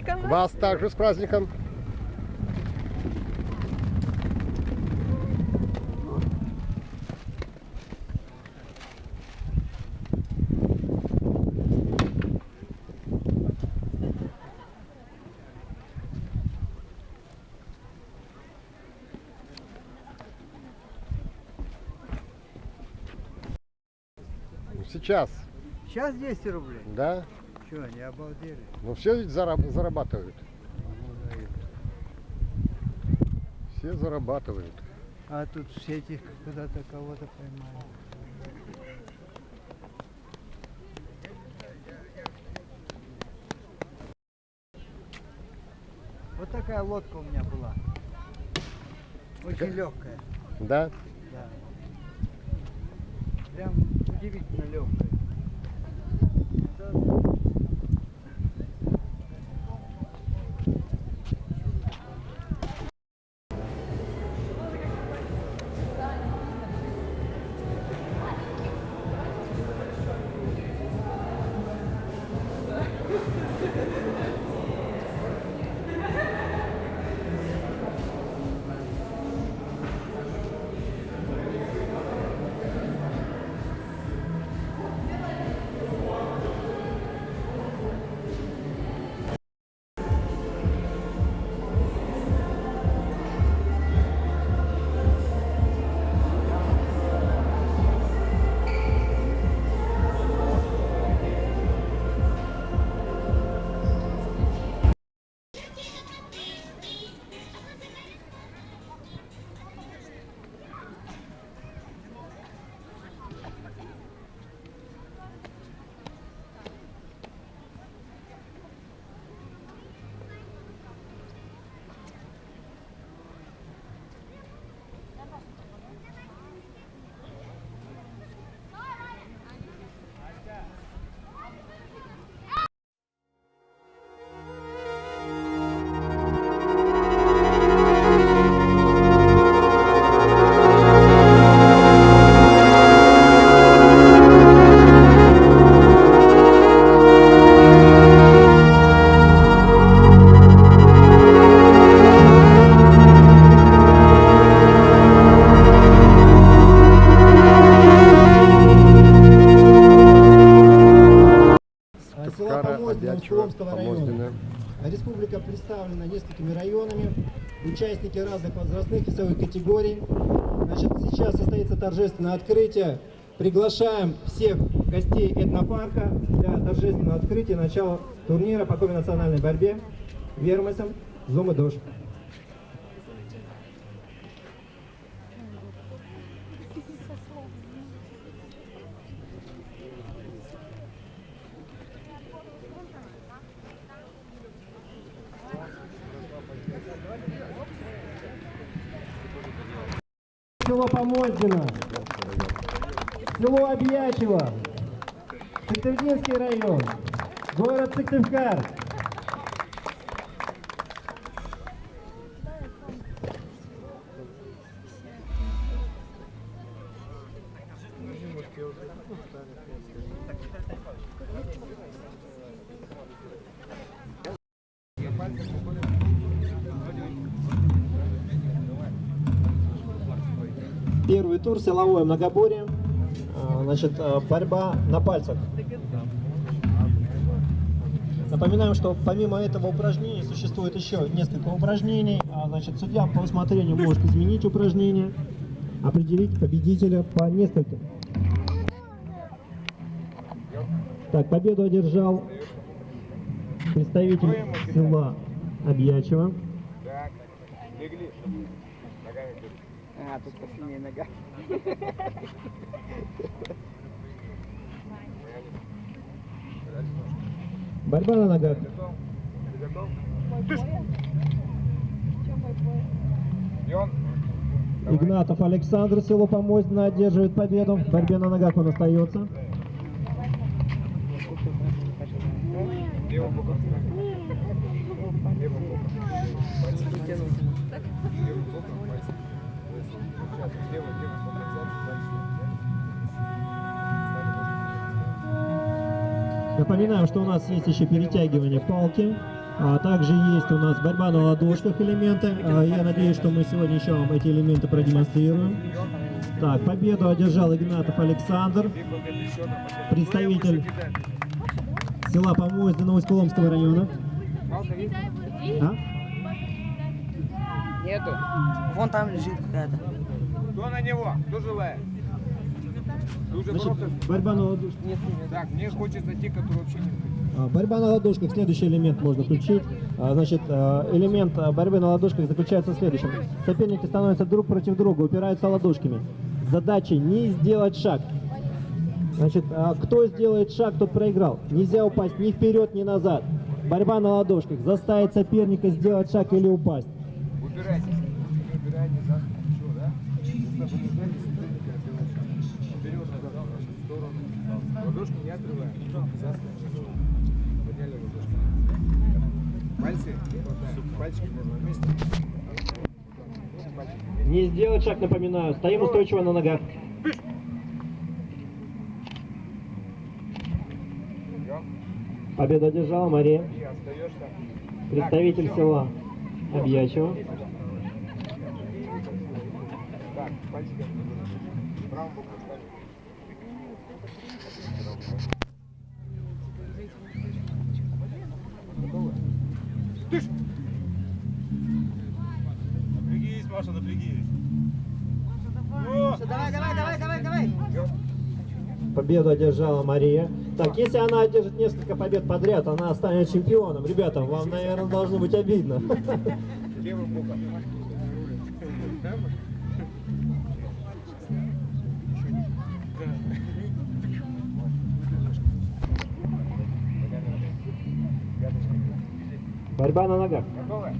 праздником! Вас также с праздником! Сейчас. Сейчас 200 рублей? Да. Чего, не обалдели? Ну все ведь зарабатывают. Все зарабатывают. А тут все эти куда-то кого-то поймали. Вот такая лодка у меня была. Очень легкая. Да? Да. Прям удивительно легкая. Томского района. Республика представлена несколькими районами, участники разных возрастных весовых категорий. Значит, сейчас состоится торжественное открытие. Приглашаем всех гостей этнопарка для торжественного открытия начала турнира по национальной борьбе Вермасом Зумы-Дош. Село Помоздино, село Обьячево, Сыктывдинский район, город Сыктывкар. Первый тур, силовое многоборье, значит, борьба на пальцах. Напоминаем, что помимо этого упражнения существует еще несколько упражнений. Значит, судья по усмотрению может изменить упражнение, определить победителя по нескольким. Так, победу одержал представитель села Обьячево. А, тут посильнее нога. Борьба на ногах. Игнатов Александр, село Помоздино, одерживает победу. В борьбе на ногах он остается. Напоминаем, что у нас есть еще перетягивание палки. Также есть у нас борьба на ладошках элементы. Я надеюсь, что мы сегодня еще вам эти элементы продемонстрируем. Так, победу одержал Игнатов Александр, представитель села Помоздино Усть-Коломского района. А? Нету. Вон там лежит какая-то. Кто на него? Кто желает? Дуже Значит, просто. борьба на ладошках. Так, мне хочется те, которые вообще не... Борьба на ладошках, следующий элемент можно включить. Значит, элемент борьбы на ладошках заключается в следующем. Соперники становятся друг против друга, упираются ладошками. Задача не сделать шаг. Значит, кто сделает шаг, тот проиграл. Нельзя упасть ни вперед, ни назад. Борьба на ладошках. Заставить соперника сделать шаг или упасть. Убирайтесь. Убирайтесь за плечо, да? Если вы не знаете, соперника делает шаг. Вперед, назад, в сторону. Ладошки не отрываем. За спину. Подняли ладошки. Пальцы не хватает. Пальчики можно вместе. Не сделать шаг, напоминаю. Стоим устойчиво на ногах. Победу одержала Мария, И остаешься. представитель села Объячево. Так, пальчики. Правую бок поставим. Готовы? Тыш! Напрягись, Маша, напрягись. Давай. Победу одержала Мария. Так, если она одержит несколько побед подряд, она станет чемпионом. Ребята, вам, наверное, должно быть обидно. Левым боком. Борьба на ногах. Готовы?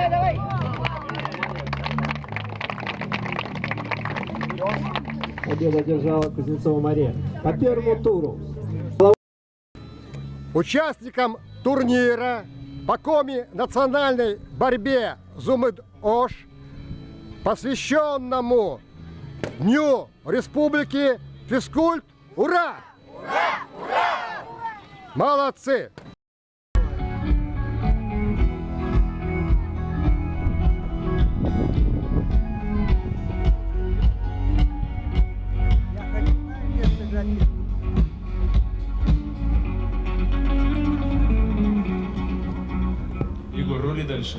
Давай. Победу одержала Кузнецова Мария. По первому туру. Участникам турнира по коми-национальной борьбе Зумыд-Ош, посвященному Дню Республики Физкульт, ура! Ура! Ура! Молодцы! Я хочу бежать. Егор, рули дальше.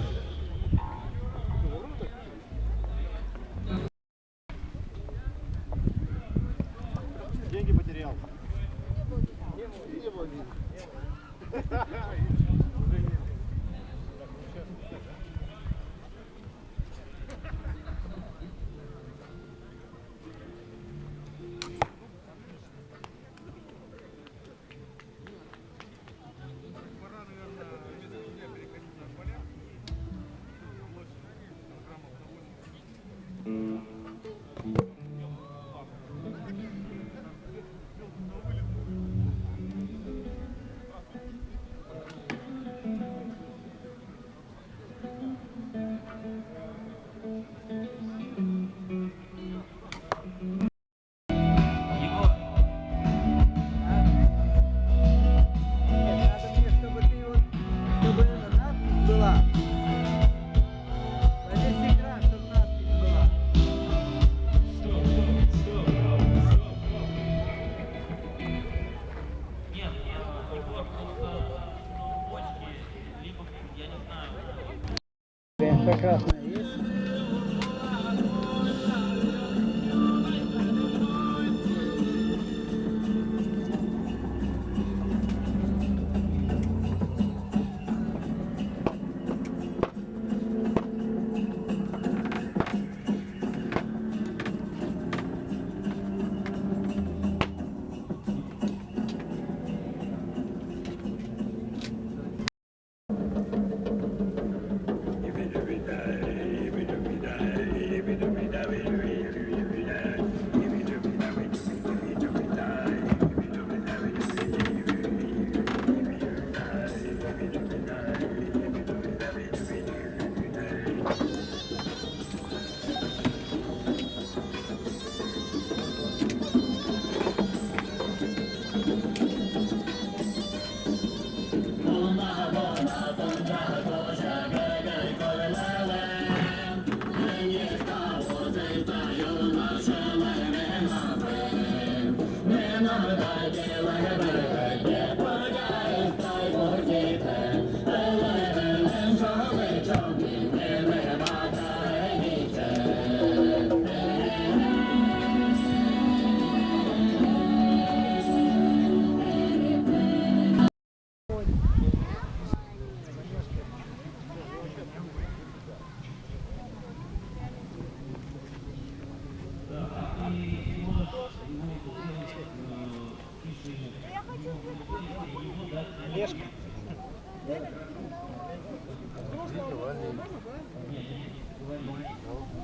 Деньги потерял. Прекрасная есть.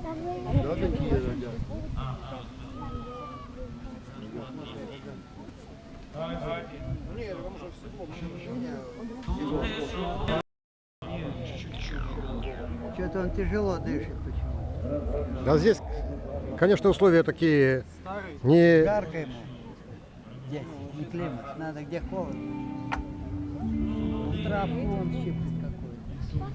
Да, какие радио? Что-то он тяжело дышит почему-то. Да здесь, конечно, условия такие не... Жарко ему. Здесь не климат. Надо где холодно. Травку он щиплет какой-то.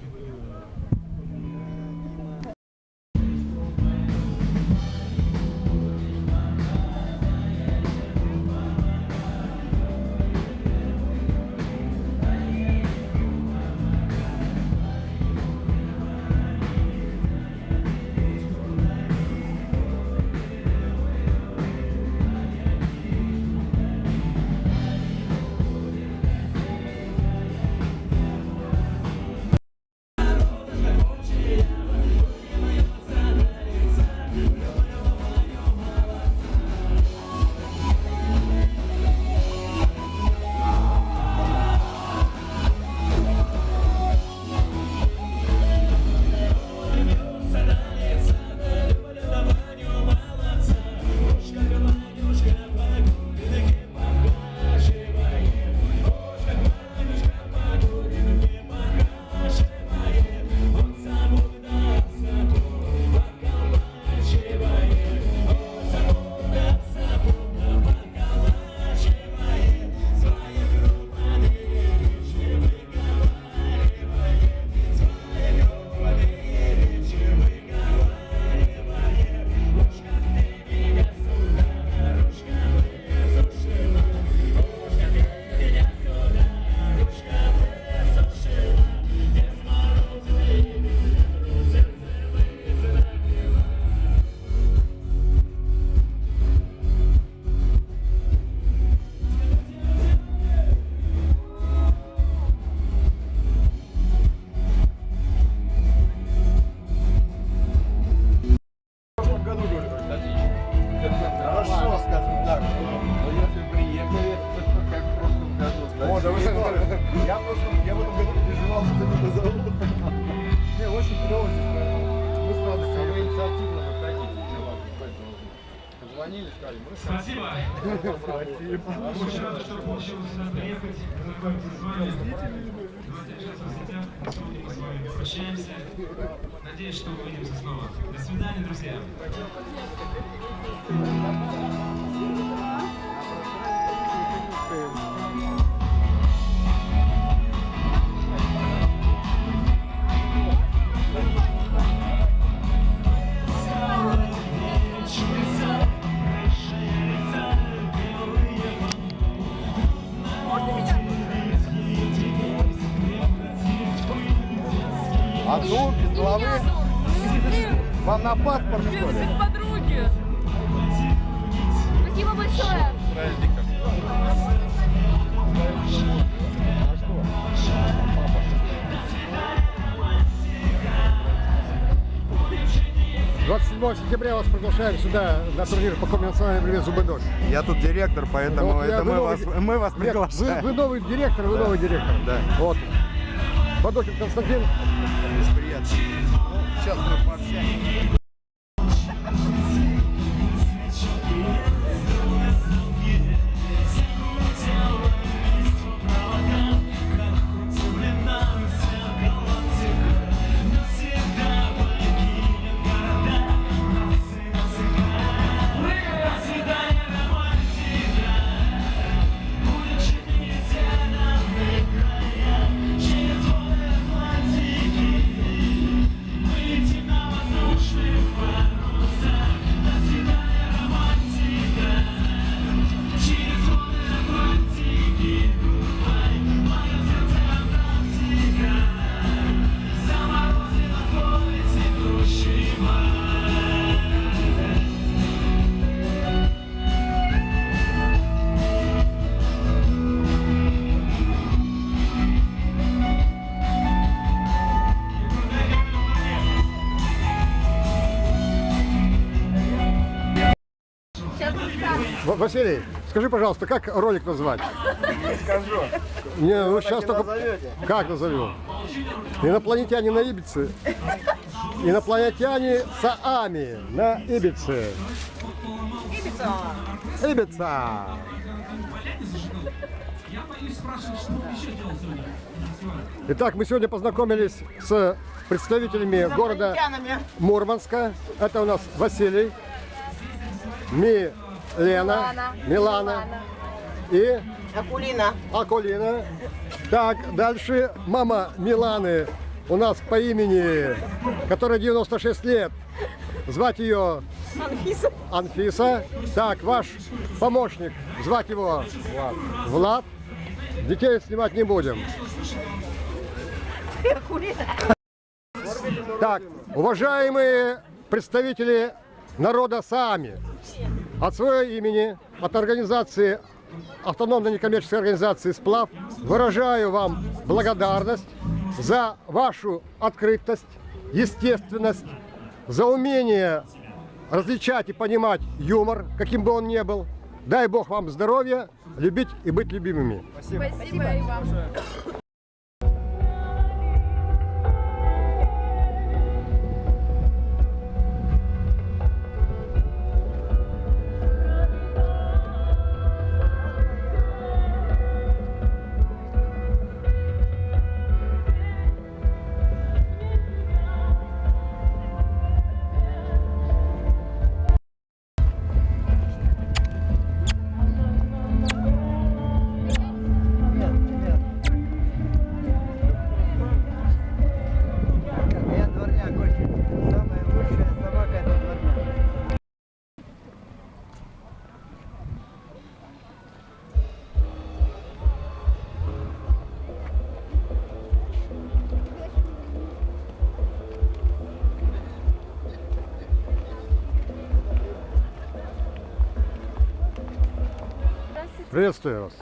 Хорошо, скажем так. Но если приехали, как в прошлом году. О, да я в этом году переживал, что не позовут. Не, очень клево здесь. Мы с радостью. Вы инициативно выходите. Позвонили, сказали, мы Спасибо. Очень рад, что получилось сюда приехать. Знакомиться с вами. Сейчас в соцсетях. Сегодня мы с вами прощаемся. Надеюсь, что увидимся снова. До свидания, друзья. Одну без головы. Вам на паспорт, что ли? Без подруги. Спасибо большое. Праздником. 27 сентября вас приглашаем сюда на турнир по Коми национальной борьбе «Зубы дождь». Я тут директор, поэтому Вот это мы вас Нет, приглашаем. вы новый директор, вы новый директор. Да. Вот. Бадохин Константин. Приятно. Сейчас мы пообщаемся. Василий, скажи, пожалуйста, как ролик назвать? Не скажу. Не, ну сейчас Так и только... назовете? Как назовем? Инопланетяне на Ибице. инопланетяне Саами на Ибице. Ибица. Итак, мы сегодня познакомились с представителями города Мурманска. Это у нас Василий, Милана и Акулина. Так, дальше мама Миланы у нас по имени, которой 96 лет. Звать ее Анфиса. Так, ваш помощник, звать его Влад. Детей снимать не будем. Так, уважаемые представители народа Саами, от своего имени, от организации, автономной некоммерческой организации «Сплав», выражаю вам благодарность за вашу открытость, естественность, за умение различать и понимать юмор, каким бы он ни был. Дай Бог вам здоровья, любить и быть любимыми. Спасибо и вам. Я дворняк очень. Самая лучшая собака это дворняк. Приветствую вас.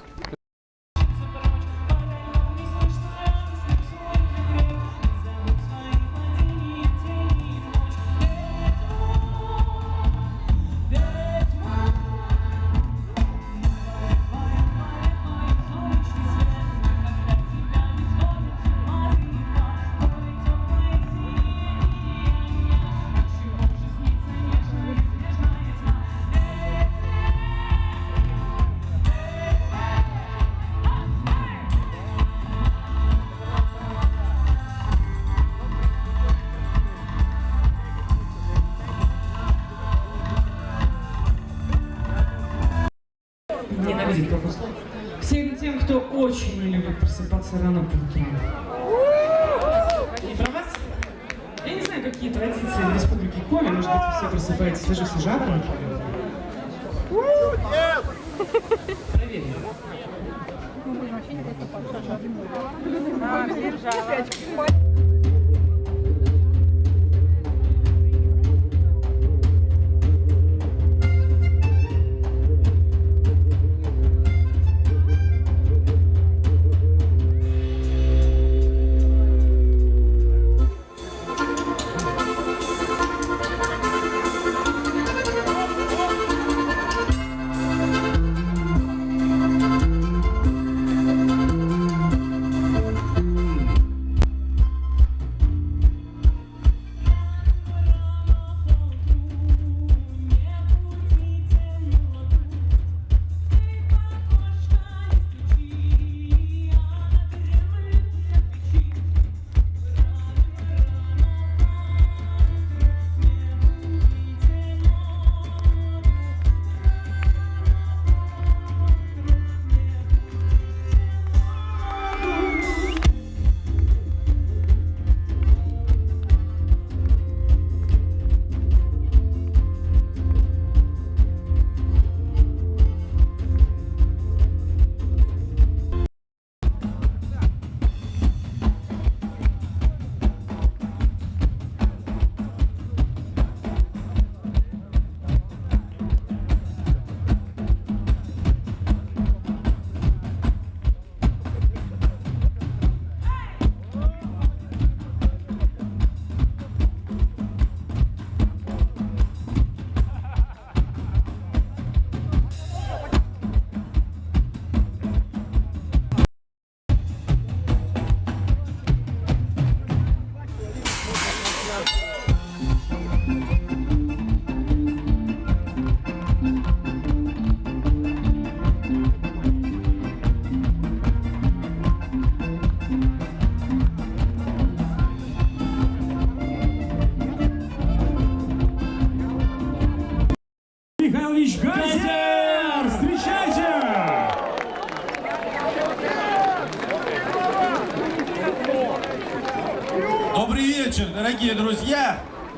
Ненавидит пропуск. Всем тем, кто очень не любит просыпаться рано по утрам. И про вас? Я не знаю, какие традиции в Республике Коми. Может быть, вы все просыпаетесь свежевыжатыми? Проверим.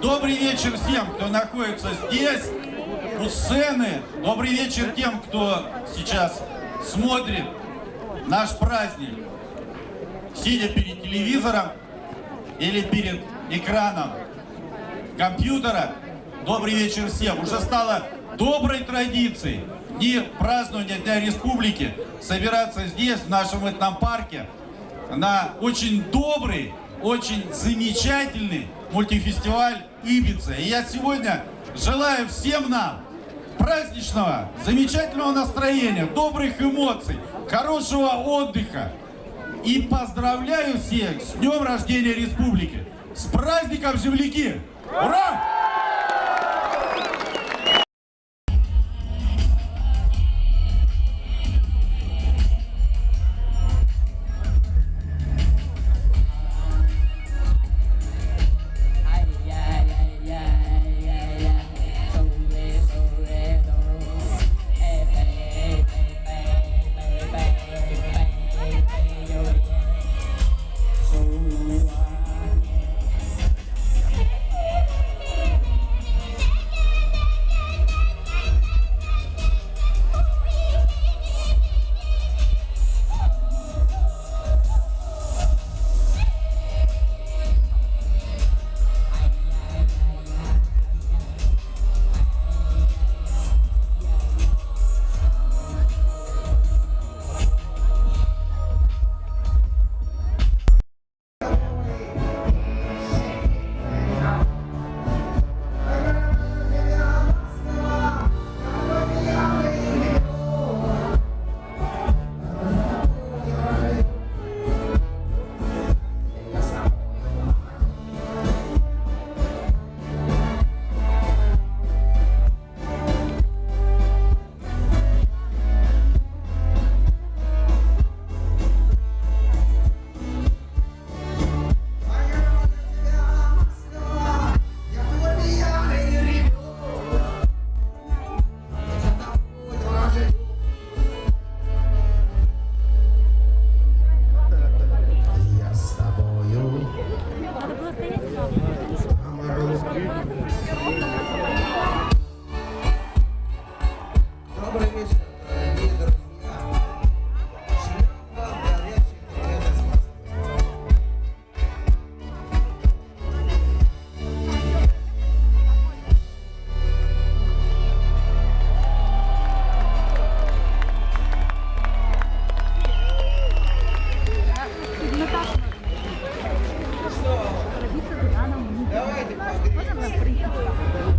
Добрый вечер всем, кто находится здесь, у сцены. Добрый вечер тем, кто сейчас смотрит наш праздник, сидя перед телевизором или перед экраном компьютера. Добрый вечер всем. Уже стало доброй традицией в дни празднования Дня Республики собираться здесь, в нашем этнопарке, на очень добрый, очень замечательный мультифестиваль Ибица. И я сегодня желаю всем нам праздничного, замечательного настроения, добрых эмоций, хорошего отдыха. И поздравляю всех с днем рождения Республики. С праздником, земляки! Ура! Добрый вечер, дорогие друзья. Шлем вам горячий привет из Москвы. Давайте,